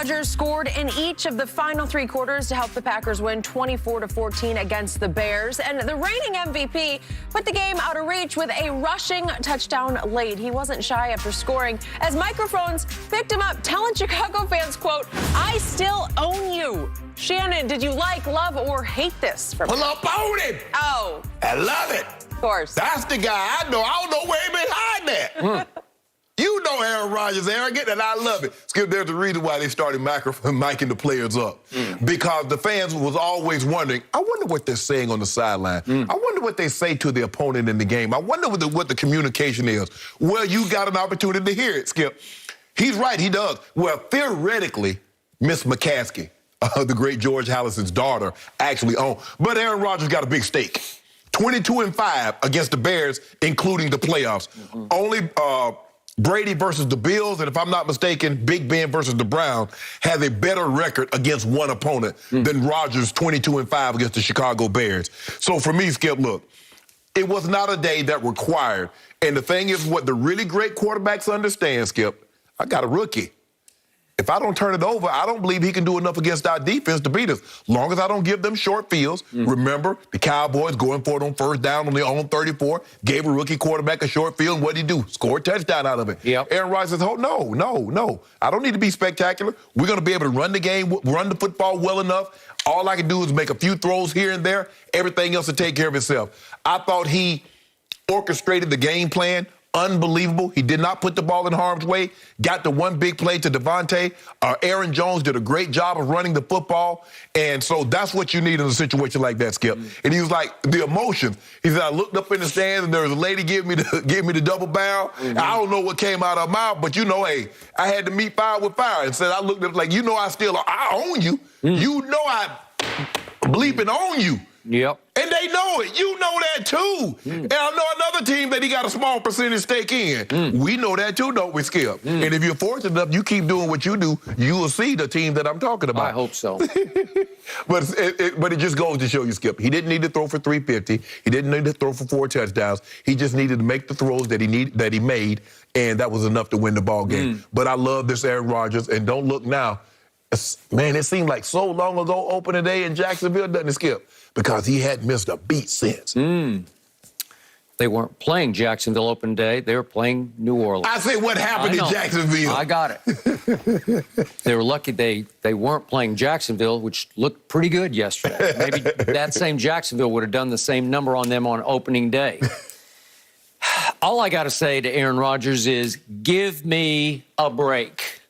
Rodgers scored in each of the final three quarters to help the Packers win 24-14 against the Bears. And the reigning MVP put the game out of reach with a rushing touchdown late. He wasn't shy after scoring as microphones picked him up, telling Chicago fans, quote, "I still own you." Shannon, did you like, love, or hate this? Pull up on him. Oh. I love it. Of course. That's the guy I know. I don't know where he been hiding that. You know Aaron Rodgers arrogant, and I love it. Skip, there's a reason why they started miking the players up. Because the fans was always wondering, I wonder what they're saying on the sideline. I wonder what they say to the opponent in the game. I wonder what the communication is. Well, you got an opportunity to hear it, Skip. He's right, he does. Well, theoretically, Miss McCaskey, the great George Hallison's daughter, actually owned. But Aaron Rodgers got a big stake. 22-5 against the Bears, including the playoffs. Only Brady versus the Bills, and if I'm not mistaken, Big Ben versus the Browns has a better record against one opponent than Rodgers 22-5 against the Chicago Bears. So for me, Skip, look, it was not a day that required. And the thing is, what the really great quarterbacks understand, Skip, I got a rookie. If I don't turn it over, I don't believe he can do enough against our defense to beat us. Long as I don't give them short fields. Remember, the Cowboys going for it on first down on their own 34, gave a rookie quarterback a short field, and what did he do? Score a touchdown out of it. Aaron Rodgers says, oh, no. I don't need to be spectacular. We're going to be able to run the game, run the football well enough. All I can do is make a few throws here and there. Everything else will take care of itself. I thought he orchestrated the game plan. Unbelievable. He did not put the ball in harm's way. Got the one big play to Devontae. Aaron Jones did a great job of running the football. And so that's what you need in a situation like that, Skip. And he was like, the emotion. He said, I looked up in the stands and there was a lady give me the double bow. I don't know what came out of her mouth, but you know, hey, I had to meet fire with fire. And said, I looked up like, you know, I own you. You know I bleeping own you. And they know it. You know that too. And I know another team that he got a small percentage stake in. We know that too, don't we, Skip? And if you're fortunate enough, you keep doing what you do, you will see the team that I'm talking about. I hope so. But it just goes to show you, Skip. He didn't need to throw for 350. He didn't need to throw for 4 touchdowns. He just needed to make the throws that he made, and that was enough to win the ball game. But I love this Aaron Rodgers, and don't look now. Man, it seemed like so long ago, opening day in Jacksonville, doesn't it, Skip? Because he hadn't missed a beat since. They weren't playing Jacksonville open day. They were playing New Orleans. I say what happened in Jacksonville. I got it. They were lucky they weren't playing Jacksonville, which looked pretty good yesterday. Maybe that same Jacksonville would have done the same number on them on opening day. All I got to say to Aaron Rodgers is, give me a break.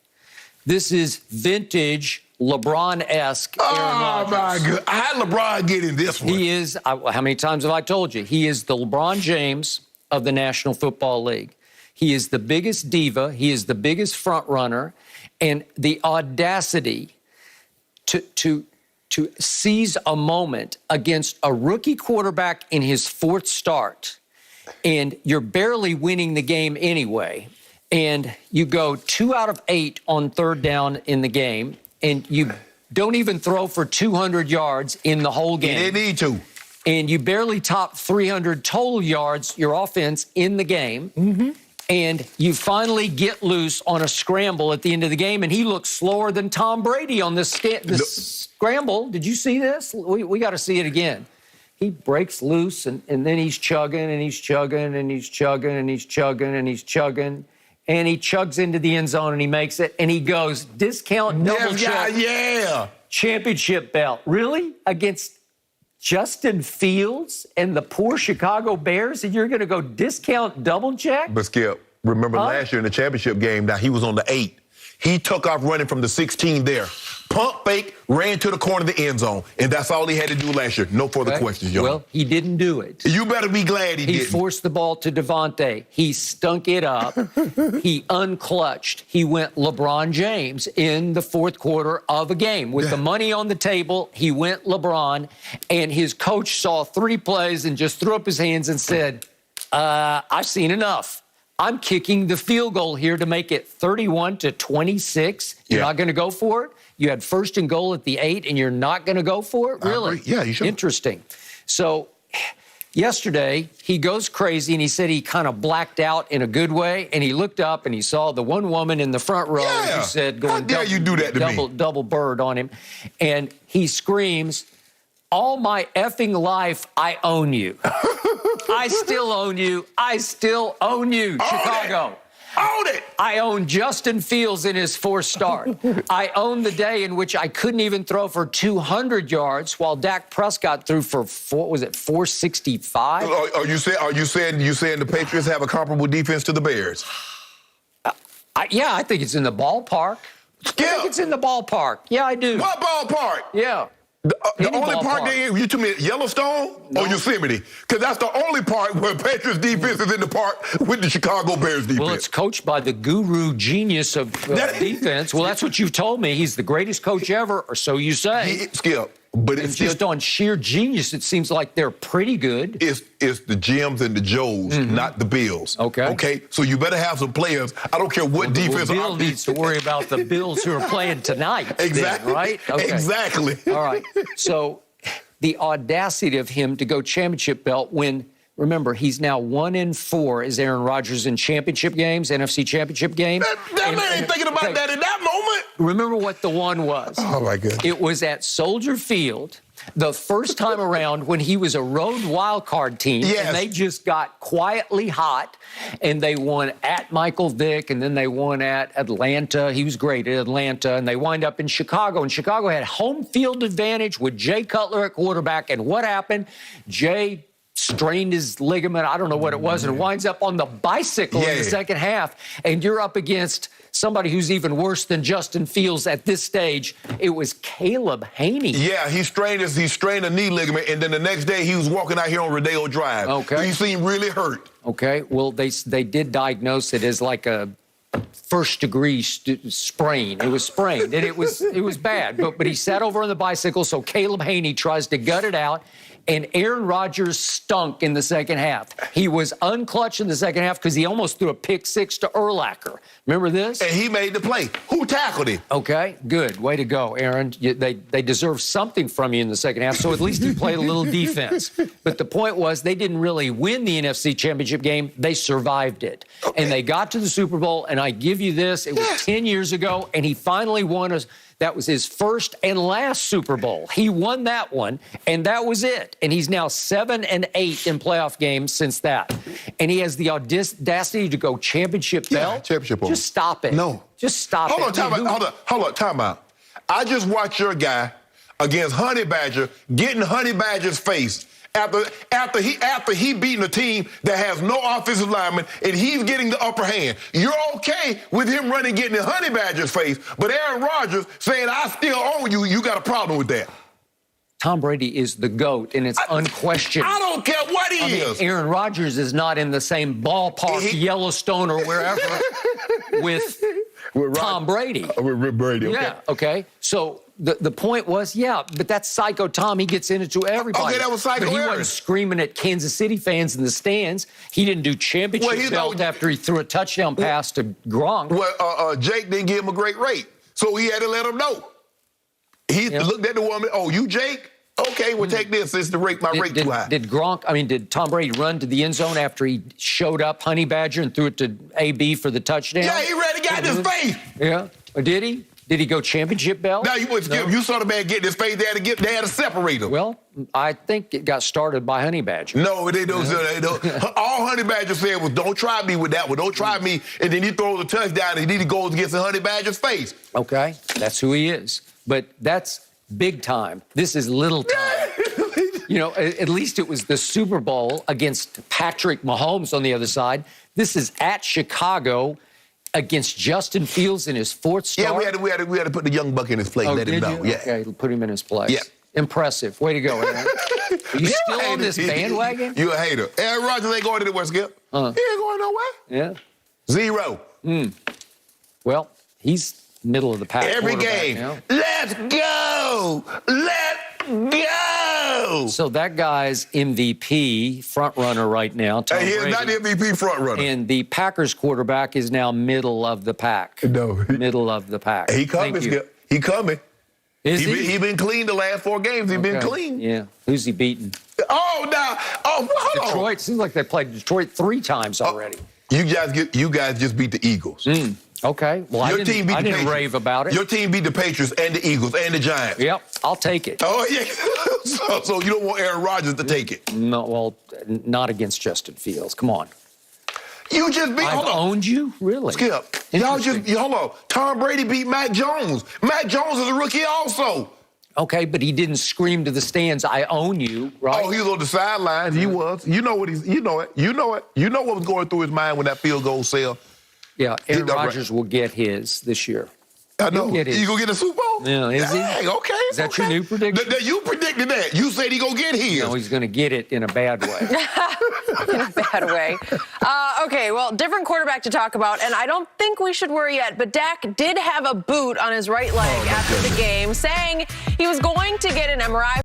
This is vintage LeBron-esque Aaron Rodgers. Oh, my God. I had LeBron get in this one. He is, how many times have I told you? He is the LeBron James of the National Football League. He is the biggest diva. He is the biggest front runner. And the audacity to seize a moment against a rookie quarterback in his 4th start, and you're barely winning the game anyway, and you go 2 out of 8 on 3rd down in the game, and you don't even throw for 200 yards in the whole game. You didn't need to. And you barely top 300 total yards, your offense, in the game. And you finally get loose on a scramble at the end of the game, and he looks slower than Tom Brady on this scramble. Did you see this? We got to see it again. He breaks loose, and then he's chugging, and he's chugging, and he's chugging, and he's chugging, and he's chugging. And he chugs into the end zone, and he makes it, and he goes, discount double check. Championship belt. Really? Against Justin Fields and the poor Chicago Bears, and you're going to go discount double check? But, Skip, remember last year in the championship game, now he was on the 8. He took off running from the 16 there. Pump fake, ran to the corner of the end zone. And that's all he had to do last year. No further questions, y'all. Well, he didn't do it. You better be glad he didn't. He forced the ball to Devontae. He stunk it up. He unclutched. He went LeBron James in the 4th quarter of a game. With the money on the table, he went LeBron. And his coach saw 3 plays and just threw up his hands and said, I've seen enough. I'm kicking the field goal here to make it 31-26. You're not going to go for it? You had 1st and goal at the 8, and you're not going to go for it? Really? Yeah, you should. Interesting. So yesterday, he goes crazy, and he said he kind of blacked out in a good way, and he looked up, and he saw the one woman in the front row who said, How dare you do that to me? Double bird on him. And he screams, all my effing life, I own you. I still own you. I still own you, Chicago. Own it! I own Justin Fields in his fourth start. I own the day in which I couldn't even throw for 200 yards while Dak Prescott threw for 465? Are you saying the Patriots have a comparable defense to the Bears? Yeah, I think it's in the ballpark. Skip. I think it's in the ballpark. Yeah, I do. What ballpark? Yeah. The only park you told me Yellowstone or Yosemite? Because that's the only part where Patriots defense is in the park with the Chicago Bears defense. Well, it's coached by the guru genius of defense. Well, that's what you've told me. He's the greatest coach ever, or so you say. Skip. But it's just on sheer genius, it seems like they're pretty good. It's the Jims and the Joes, not the Bills. Okay? So you better have some players. I don't care what defense. Bill needs to worry about the Bills who are playing tonight. Exactly. Then, right? Okay. Exactly. All right. So the audacity of him to go championship belt when, remember, he's now 1-4 as Aaron Rodgers in championship games, NFC championship game. That man ain't thinking about that in that moment. Remember what the one was. Oh, my goodness. It was at Soldier Field the first time around when he was a road wild card team. Yes. And they just got quietly hot, and they won at Michael Vick, and then they won at Atlanta. He was great at Atlanta, and they wind up in Chicago. And Chicago had home field advantage with Jay Cutler at quarterback. And what happened? Jay strained his ligament, I don't know what it was, and winds up on the bicycle in the second half. And you're up against somebody who's even worse than Justin Fields at this stage. It was Caleb Haney. Yeah, he strained a knee ligament, and then the next day he was walking out here on Rodeo Drive. Okay. He seemed really hurt. Okay, well, they did diagnose it as like a first-degree sprain. It was sprained, and it was bad. But he sat over on the bicycle, so Caleb Haney tries to gut it out, and Aaron Rodgers stunk in the second half. He was unclutched in the second half because he almost threw a pick six to Urlacher. Remember this? And he made the play. Who tackled him? Okay, good. Way to go, Aaron. They deserve something from you in the second half, so at least you played a little defense. But the point was they didn't really win the NFC Championship game. They survived it. Okay. And they got to the Super Bowl, and I give you this, it was 10 years ago, and he finally won that was his first and last Super Bowl. He won that one, and that was it. And he's now 7-8 in playoff games since that. And he has the audacity to go championship belt. Championship belt. Just stop it. No. Just stop it. Hold on, time out. I just watched your guy against Honey Badger getting Honey Badger's face after he beating a team that has no offensive lineman and he's getting the upper hand. You're okay with him running, getting in Honey Badger's face, but Aaron Rodgers saying, I still own you, you got a problem with that. Tom Brady is the GOAT, and it's unquestioned. I don't care what he is. Aaron Rodgers is not in the same ballpark, Yellowstone or wherever, with Tom Brady. With Brady, okay. Yeah, okay. So the point was, but that's Psycho Tom. He gets into everybody. Okay, that was Psycho But he Aaron. wasn't screaming at Kansas City fans in the stands. He didn't do championship belt after he threw a touchdown pass to Gronk. Well, Jake didn't give him a great rate, so he had to let him know. He looked at the woman, oh, you Jake? Okay, well, take this. This is my rate too high. Did Tom Brady run to the end zone after he showed up Honey Badger and threw it to AB for the touchdown? Yeah, he ran and got in his face. Yeah. Or did he? Did he go championship belt? No, you saw the man get in his face. They had to separate him. Well, I think it got started by Honey Badger. No, they don't. All Honey Badger said was, don't try me with that one. Don't try me. And then he throws a touchdown and he goes against the Honey Badger's face. Okay, that's who he is. But that's big time. This is little time. At least it was the Super Bowl against Patrick Mahomes on the other side. This is at Chicago against Justin Fields in his fourth start. Yeah, we had to put the young buck in his place. Let him know. Yeah. Okay, put him in his place. Yeah. Impressive. Way to go, Aaron. Are you still on this bandwagon? You a hater. Aaron Rodgers ain't going anywhere, Skip. He ain't going nowhere. Yeah. 0. Well, he's middle of the pack. Every game. Now. Let's go. Let's go. So that guy's MVP front runner right now. Tom He's Brady. not the MVP front runner. And the Packers quarterback is now middle of the pack. No. Middle of the pack. He coming, Skip. He coming. He been clean the last 4 games. He been clean. Yeah. Who's he beaten? Hold on. Detroit. Seems like they played Detroit 3 times already. You guys just beat the Eagles. Okay. Well, I didn't rave about it. Your team beat the Patriots and the Eagles and the Giants. Yep. I'll take it. Oh, yeah. so you don't want Aaron Rodgers to take it? No, well, not against Justin Fields. Come on. You just beat. I've owned you? Really? Skip. Hold on. Tom Brady beat Mac Jones. Mac Jones is a rookie also. Okay, but he didn't scream to the stands, "I own you," right? Oh, he was on the sidelines. He was. You know what You know it. You know what was going through his mind when that field goal fell. Yeah, Aaron Rodgers will get his this year. I know. He'll get his. You gonna get a Super Bowl? Yeah, is he? Dang, okay. Is that your new prediction? You predicted that. You said he gonna get his. No, he's gonna get it in a bad way. In a bad way. Okay, well, different quarterback to talk about, and I don't think we should worry yet, but Dak did have a boot on his right leg after the game, saying he was going to get an MRI.